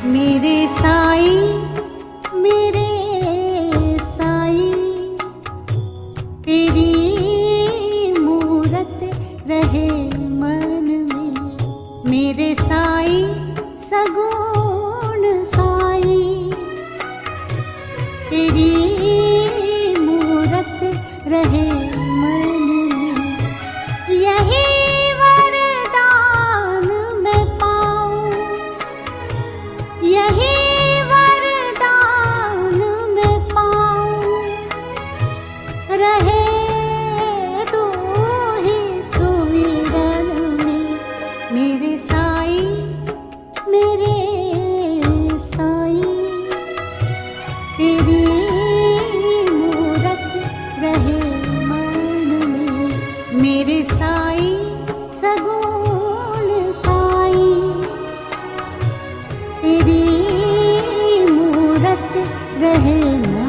मेरे साईं मेरे साईं, तेरी मूरत रहे मन में। मेरे साईं सगुण साईं, तेरी मूरत रहे मन में। यही वरदान मैं पाऊं, यही वरदान मैं पाऊं, रहे तू ही सुमिरन में। मेरे साईं मेरे साईं, तेरी मूरत रहे मन में। मेरे साईं सगुण साईं, तेरी मूरत रहे मन में।